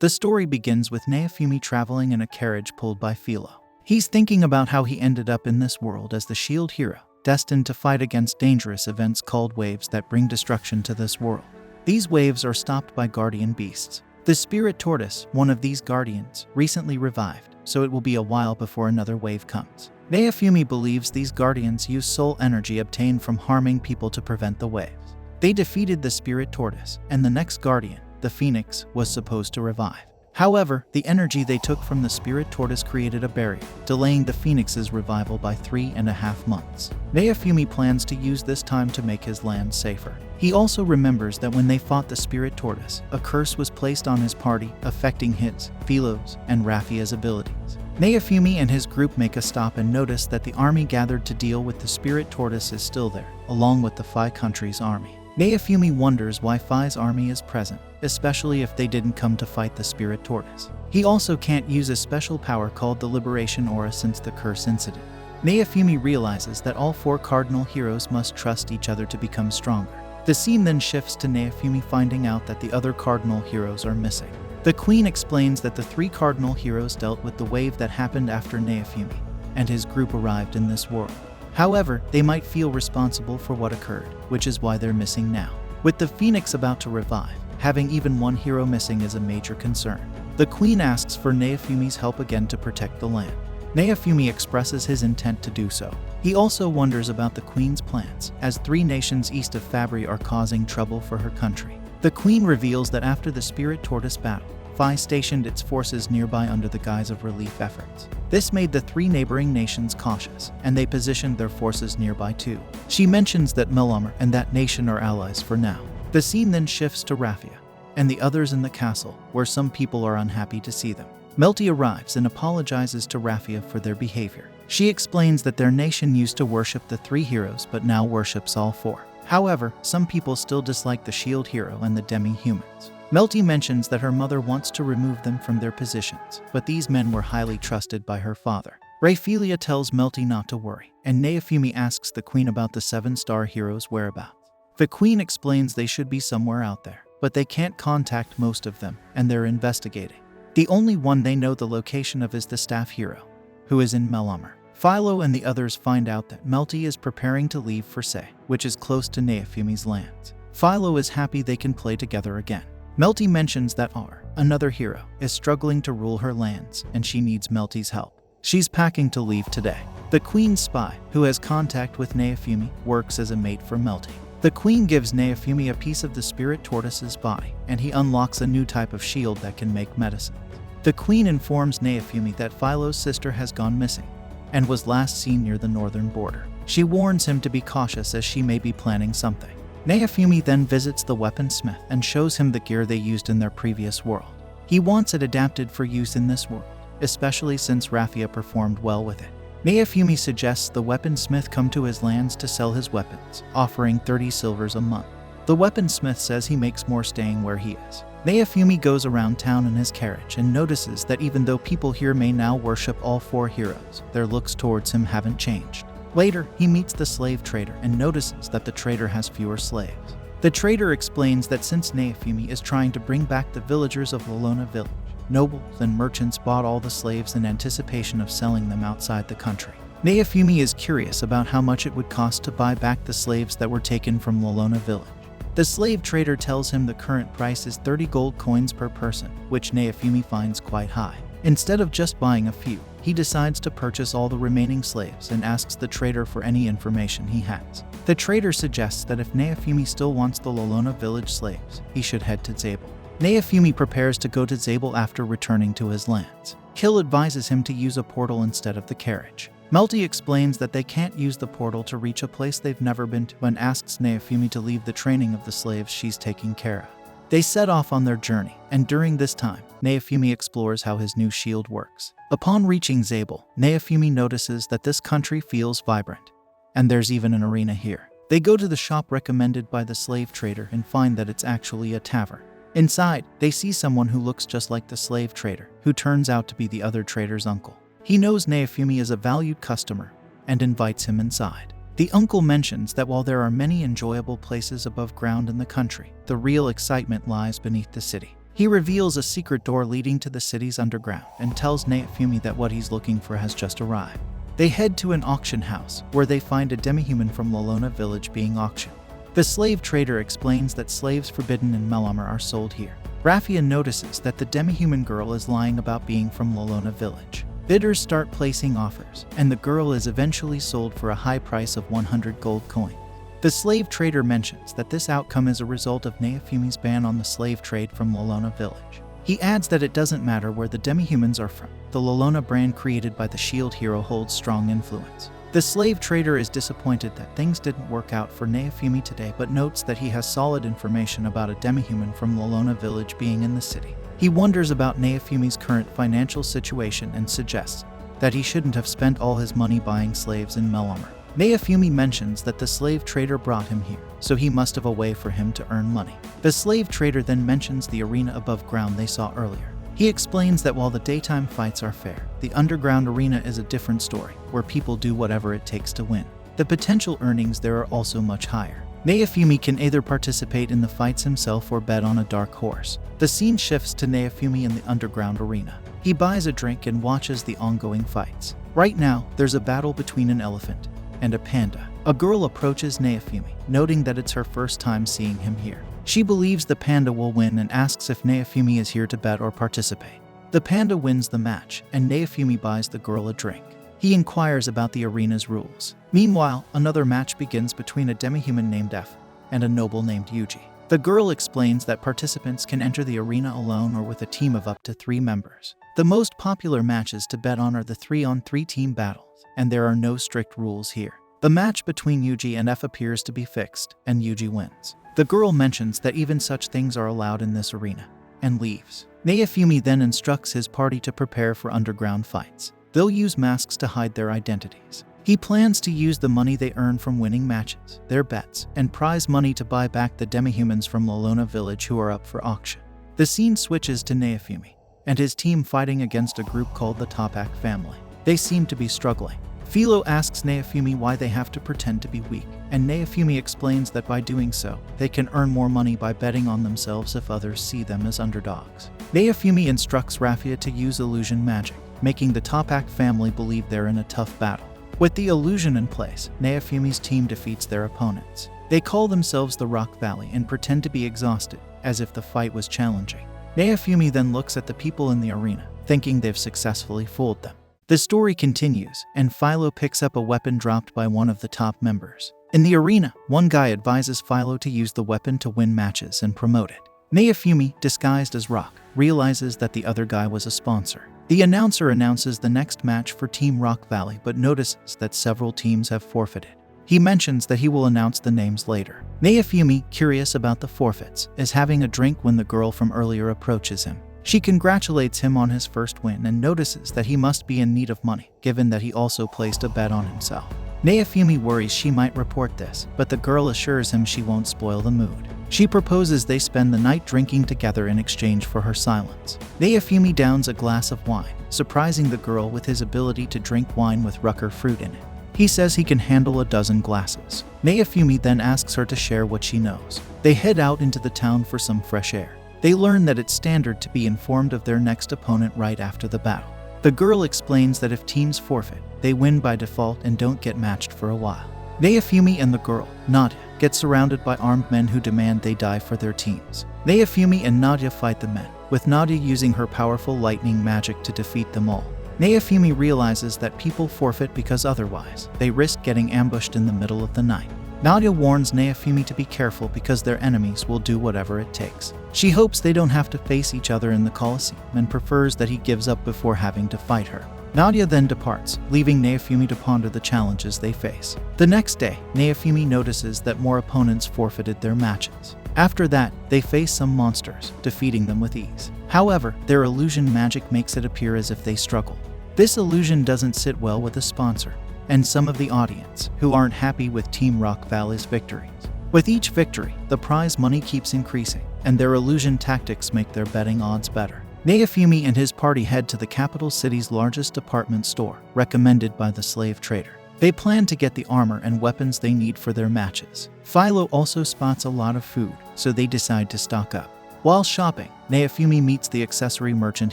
The story begins with Naofumi traveling in a carriage pulled by Philo. He's thinking about how he ended up in this world as the shield hero, destined to fight against dangerous events called waves that bring destruction to this world. These waves are stopped by guardian beasts. The spirit tortoise, one of these guardians, recently revived, so it will be a while before another wave comes. Naofumi believes these guardians use soul energy obtained from harming people to prevent the waves. They defeated the spirit tortoise, and the next guardian, the phoenix, was supposed to revive. However, the energy they took from the spirit tortoise created a barrier, delaying the phoenix's revival by 3.5 months. Naofumi plans to use this time to make his land safer. He also remembers that when they fought the spirit tortoise, a curse was placed on his party, affecting his, Philo's, and Raffia's abilities. Naofumi and his group make a stop and notice that the army gathered to deal with the spirit tortoise is still there, along with the Phi country's army. Naofumi wonders why Phi's army is present, especially if they didn't come to fight the spirit tortoise. He also can't use a special power called the Liberation Aura since the curse incident. Naofumi realizes that all 4 cardinal heroes must trust each other to become stronger. The scene then shifts to Naofumi finding out that the other cardinal heroes are missing. The queen explains that the 3 cardinal heroes dealt with the wave that happened after Naofumi and his group arrived in this world. However, they might feel responsible for what occurred, which is why they're missing now. With the phoenix about to revive, having even one hero missing is a major concern. The queen asks for Naofumi's help again to protect the land. Naofumi expresses his intent to do so. He also wonders about the queen's plans, as 3 nations east of Fabry are causing trouble for her country. The queen reveals that after the spirit tortoise battle, Phi stationed its forces nearby under the guise of relief efforts. This made the 3 neighboring nations cautious, and they positioned their forces nearby too. She mentions that Melromarc and that nation are allies for now. The scene then shifts to Raffia and the others in the castle, where some people are unhappy to see them. Malty arrives and apologizes to Raffia for their behavior. She explains that their nation used to worship the 3 heroes but now worships all 4. However, some people still dislike the shield hero and the demi-humans. Malty mentions that her mother wants to remove them from their positions, but these men were highly trusted by her father. Raphaelia tells Malty not to worry, and Naofumi asks the queen about the 7-star heroes' whereabouts. The queen explains they should be somewhere out there, but they can't contact most of them, and they're investigating. The only one they know the location of is the staff hero, who is in Melromarc. Philo and the others find out that Malty is preparing to leave for Se, which is close to Naofumi's lands. Philo is happy they can play together again. Malty mentions that R, another hero, is struggling to rule her lands, and she needs Malty's help. She's packing to leave today. The queen's spy, who has contact with Naofumi, works as a mate for Malty. The queen gives Naofumi a piece of the spirit tortoise's body, and he unlocks a new type of shield that can make medicine. The queen informs Naofumi that Philo's sister has gone missing, and was last seen near the northern border. She warns him to be cautious as she may be planning something. Naofumi then visits the weaponsmith and shows him the gear they used in their previous world. He wants it adapted for use in this world, especially since Raffia performed well with it. Naofumi suggests the weaponsmith come to his lands to sell his weapons, offering 30 silvers a month. The weaponsmith says he makes more staying where he is. Naofumi goes around town in his carriage and notices that even though people here may now worship all 4 heroes, their looks towards him haven't changed. Later, he meets the slave trader and notices that the trader has fewer slaves. The trader explains that since Naofumi is trying to bring back the villagers of Lolona village, nobles and merchants bought all the slaves in anticipation of selling them outside the country. Naofumi is curious about how much it would cost to buy back the slaves that were taken from Lolona village. The slave trader tells him the current price is 30 gold coins per person, which Naofumi finds quite high. Instead of just buying a few, he decides to purchase all the remaining slaves and asks the trader for any information he has. The trader suggests that if Naofumi still wants the Lolona village slaves, he should head to Zabel. Naofumi prepares to go to Zabel after returning to his lands. Hill advises him to use a portal instead of the carriage. Malty explains that they can't use the portal to reach a place they've never been to and asks Naofumi to leave the training of the slaves she's taking care of. They set off on their journey, and during this time, Naofumi explores how his new shield works. Upon reaching Zabel, Naofumi notices that this country feels vibrant, and there's even an arena here. They go to the shop recommended by the slave trader and find that it's actually a tavern. Inside, they see someone who looks just like the slave trader, who turns out to be the other trader's uncle. He knows Naofumi is a valued customer and invites him inside. The uncle mentions that while there are many enjoyable places above ground in the country, the real excitement lies beneath the city. He reveals a secret door leading to the city's underground and tells Naofumi that what he's looking for has just arrived. They head to an auction house, where they find a demi-human from Lolona village being auctioned. The slave trader explains that slaves forbidden in Melromarc are sold here. Raffia notices that the demi-human girl is lying about being from Lolona village. Bidders start placing offers, and the girl is eventually sold for a high price of 100 gold coins. The slave trader mentions that this outcome is a result of Naofumi's ban on the slave trade from Lolona village. He adds that it doesn't matter where the demi-humans are from. The Lolona brand created by the shield hero holds strong influence. The slave trader is disappointed that things didn't work out for Naofumi today, but notes that he has solid information about a demi-human from Lolona village being in the city. He wonders about Naofumi's current financial situation and suggests that he shouldn't have spent all his money buying slaves in Melromarc. Naofumi mentions that the slave trader brought him here, so he must have a way for him to earn money. The slave trader then mentions the arena above ground they saw earlier. He explains that while the daytime fights are fair, the underground arena is a different story, where people do whatever it takes to win. The potential earnings there are also much higher. Naofumi can either participate in the fights himself or bet on a dark horse. The scene shifts to Naofumi in the underground arena. He buys a drink and watches the ongoing fights. Right now, there's a battle between an elephant and a panda. A girl approaches Naofumi, noting that it's her first time seeing him here. She believes the panda will win and asks if Naofumi is here to bet or participate. The panda wins the match, and Naofumi buys the girl a drink. He inquires about the arena's rules. Meanwhile, another match begins between a demi-human named F and a noble named Yuji. The girl explains that participants can enter the arena alone or with a team of up to 3 members. The most popular matches to bet on are the 3-on-3 team battles, and there are no strict rules here. The match between Yuji and F appears to be fixed, and Yuji wins. The girl mentions that even such things are allowed in this arena, and leaves. Naofumi then instructs his party to prepare for underground fights. They'll use masks to hide their identities. He plans to use the money they earn from winning matches, their bets, and prize money to buy back the demi-humans from Lolona village who are up for auction. The scene switches to Naofumi and his team fighting against a group called the Topak family. They seem to be struggling. Philo asks Naofumi why they have to pretend to be weak, and Naofumi explains that by doing so, they can earn more money by betting on themselves if others see them as underdogs. Naofumi instructs Raffia to use illusion magic, making the Topak family believe they're in a tough battle. With the illusion in place, Naofumi's team defeats their opponents. They call themselves the Rock Valley and pretend to be exhausted, as if the fight was challenging. Naofumi then looks at the people in the arena, thinking they've successfully fooled them. The story continues, and Philo picks up a weapon dropped by one of the top members. In the arena, one guy advises Philo to use the weapon to win matches and promote it. Naofumi, disguised as Rock, realizes that the other guy was a sponsor. The announcer announces the next match for Team Rock Valley but notices that several teams have forfeited. He mentions that he will announce the names later. Naofumi, curious about the forfeits, is having a drink when the girl from earlier approaches him. She congratulates him on his first win and notices that he must be in need of money, given that he also placed a bet on himself. Naofumi worries she might report this, but the girl assures him she won't spoil the mood. She proposes they spend the night drinking together in exchange for her silence. Naofumi downs a glass of wine, surprising the girl with his ability to drink wine with rucker fruit in it. He says he can handle a dozen glasses. Naofumi then asks her to share what she knows. They head out into the town for some fresh air. They learn that it's standard to be informed of their next opponent right after the battle. The girl explains that if teams forfeit, they win by default and don't get matched for a while. Naofumi and the girl, Nadia, get surrounded by armed men who demand they die for their teams. Naofumi and Nadia fight the men, with Nadia using her powerful lightning magic to defeat them all. Naofumi realizes that people forfeit because otherwise, they risk getting ambushed in the middle of the night. Nadia warns Naofumi to be careful because their enemies will do whatever it takes. She hopes they don't have to face each other in the Colosseum and prefers that he gives up before having to fight her. Nadia then departs, leaving Naofumi to ponder the challenges they face. The next day, Naofumi notices that more opponents forfeited their matches. After that, they face some monsters, defeating them with ease. However, their illusion magic makes it appear as if they struggle. This illusion doesn't sit well with the sponsor and some of the audience, who aren't happy with Team Rock Valley's victories. With each victory, the prize money keeps increasing, and their illusion tactics make their betting odds better. Naofumi and his party head to the capital city's largest department store, recommended by the slave trader. They plan to get the armor and weapons they need for their matches. Philo also spots a lot of food, so they decide to stock up. While shopping, Naofumi meets the accessory merchant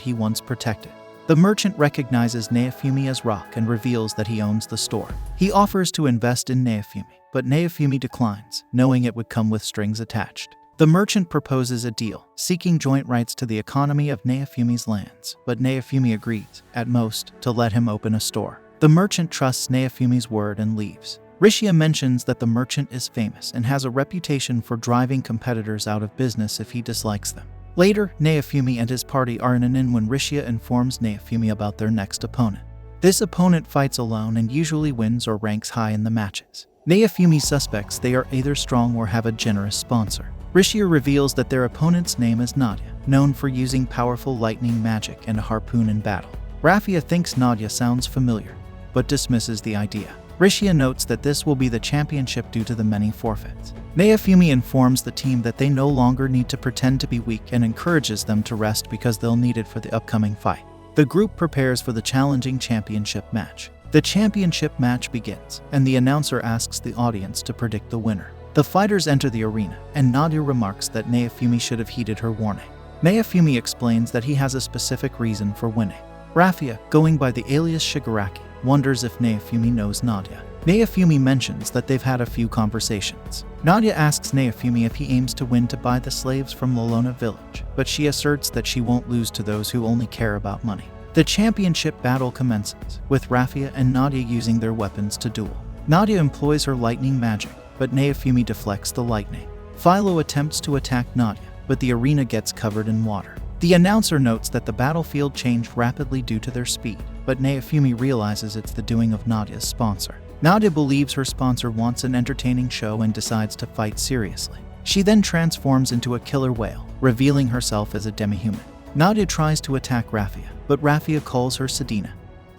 he once protected. The merchant recognizes Naofumi as Rock and reveals that he owns the store. He offers to invest in Naofumi, but Naofumi declines, knowing it would come with strings attached. The merchant proposes a deal, seeking joint rights to the economy of Naofumi's lands, but Naofumi agrees, at most, to let him open a store. The merchant trusts Naofumi's word and leaves. Rishia mentions that the merchant is famous and has a reputation for driving competitors out of business if he dislikes them. Later, Naofumi and his party are in an inn when Rishia informs Naofumi about their next opponent. This opponent fights alone and usually wins or ranks high in the matches. Naofumi suspects they are either strong or have a generous sponsor. Rishia reveals that their opponent's name is Nadia, known for using powerful lightning magic and a harpoon in battle. Raffia thinks Nadia sounds familiar, but dismisses the idea. Rishia notes that this will be the championship due to the many forfeits. Naofumi informs the team that they no longer need to pretend to be weak and encourages them to rest because they'll need it for the upcoming fight. The group prepares for the challenging championship match. The championship match begins, and the announcer asks the audience to predict the winner. The fighters enter the arena, and Nadia remarks that Naofumi should have heeded her warning. Naofumi explains that he has a specific reason for winning. Raffia, going by the alias Shigaraki, wonders if Naofumi knows Nadia. Naofumi mentions that they've had a few conversations. Nadia asks Naofumi if he aims to win to buy the slaves from Lolona village, but she asserts that she won't lose to those who only care about money. The championship battle commences, with Raffia and Nadia using their weapons to duel. Nadia employs her lightning magic, but Naofumi deflects the lightning. Philo attempts to attack Nadia, but the arena gets covered in water. The announcer notes that the battlefield changed rapidly due to their speed, but Naofumi realizes it's the doing of Nadia's sponsor. Nadia believes her sponsor wants an entertaining show and decides to fight seriously. She then transforms into a killer whale, revealing herself as a demi-human. Nadia tries to attack Raffia, but Raffia calls her Sedina,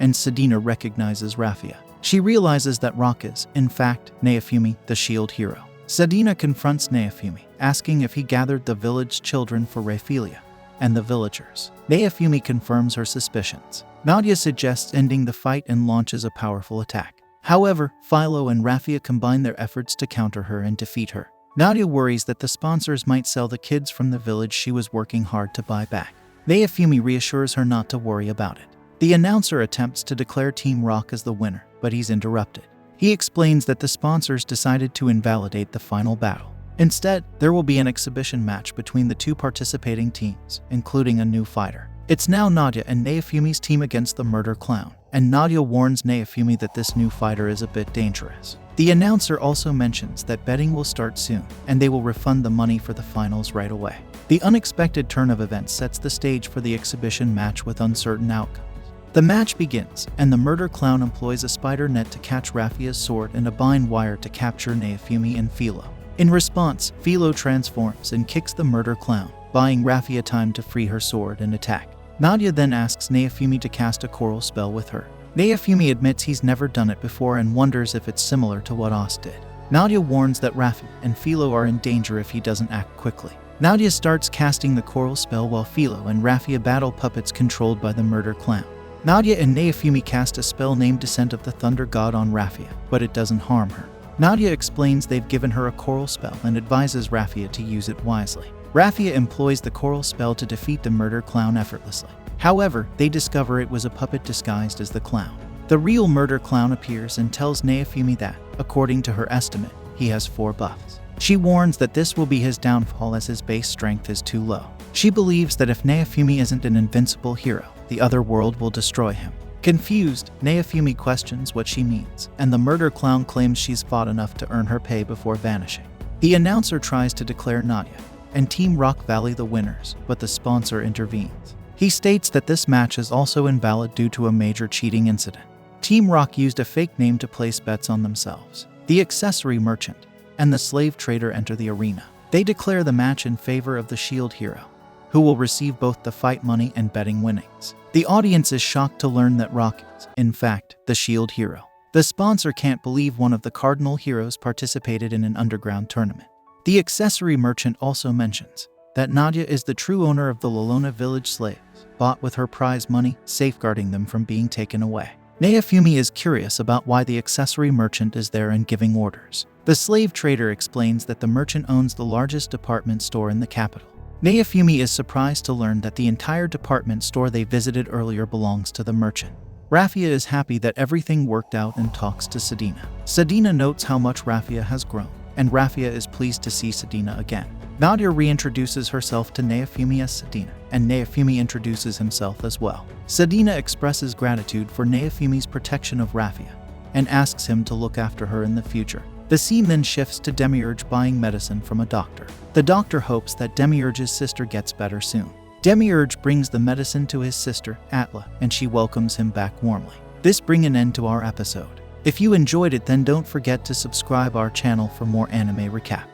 and Sedina recognizes Raffia. She realizes that Rock is, in fact, Naofumi, the shield hero. Sedina confronts Naofumi, asking if he gathered the village children for Raphaelia and the villagers. Naofumi confirms her suspicions. Nadia suggests ending the fight and launches a powerful attack. However, Philo and Raffia combine their efforts to counter her and defeat her. Nadia worries that the sponsors might sell the kids from the village she was working hard to buy back. Naofumi reassures her not to worry about it. The announcer attempts to declare Team Rock as the winner, but he's interrupted. He explains that the sponsors decided to invalidate the final battle. Instead, there will be an exhibition match between the two participating teams, including a new fighter. It's now Nadia and Naofumi's team against the murder clown, and Nadia warns Naofumi that this new fighter is a bit dangerous. The announcer also mentions that betting will start soon, and they will refund the money for the finals right away. The unexpected turn of events sets the stage for the exhibition match with uncertain outcomes. The match begins, and the murder clown employs a spider net to catch Raffia's sword and a bind wire to capture Naofumi and Philo. In response, Philo transforms and kicks the murder clown, buying Raffia time to free her sword and attack. Nadia then asks Naofumi to cast a coral spell with her. Naofumi admits he's never done it before and wonders if it's similar to what Oz did. Nadia warns that Raffia and Philo are in danger if he doesn't act quickly. Nadia starts casting the coral spell while Philo and Raffia battle puppets controlled by the murder clown. Nadia and Naofumi cast a spell named Descent of the Thunder God on Raffia, but it doesn't harm her. Nadia explains they've given her a coral spell and advises Raffia to use it wisely. Raffia employs the coral spell to defeat the murder clown effortlessly. However, they discover it was a puppet disguised as the clown. The real murder clown appears and tells Naofumi that, according to her estimate, he has 4 buffs. She warns that this will be his downfall as his base strength is too low. She believes that if Naofumi isn't an invincible hero, the other world will destroy him. Confused, Naofumi questions what she means, and the murder clown claims she's fought enough to earn her pay before vanishing. The announcer tries to declare Nadia and Team Rock Valley the winners, but the sponsor intervenes. He states that this match is also invalid due to a major cheating incident. Team Rock used a fake name to place bets on themselves. The accessory merchant and the slave trader enter the arena. They declare the match in favor of the shield hero, who will receive both the fight money and betting winnings. The audience is shocked to learn that Rock is, in fact, the shield hero. The sponsor can't believe one of the cardinal heroes participated in an underground tournament. The accessory merchant also mentions that Nadia is the true owner of the Lolona village slaves, bought with her prize money, safeguarding them from being taken away. Naofumi is curious about why the accessory merchant is there and giving orders. The slave trader explains that the merchant owns the largest department store in the capital. Naofumi is surprised to learn that the entire department store they visited earlier belongs to the merchant. Raffia is happy that everything worked out and talks to Sadina. Sadina notes how much Raffia has grown, and Raffia is pleased to see Sadina again. Nadia reintroduces herself to Naofumi as Sadina, and Naofumi introduces himself as well. Sadina expresses gratitude for Naofumi's protection of Raffia, and asks him to look after her in the future. The scene then shifts to Demiurge buying medicine from a doctor. The doctor hopes that Demiurge's sister gets better soon. Demiurge brings the medicine to his sister, Atla, and she welcomes him back warmly. This brings an end to our episode. If you enjoyed it, then don't forget to subscribe our channel for more anime recap.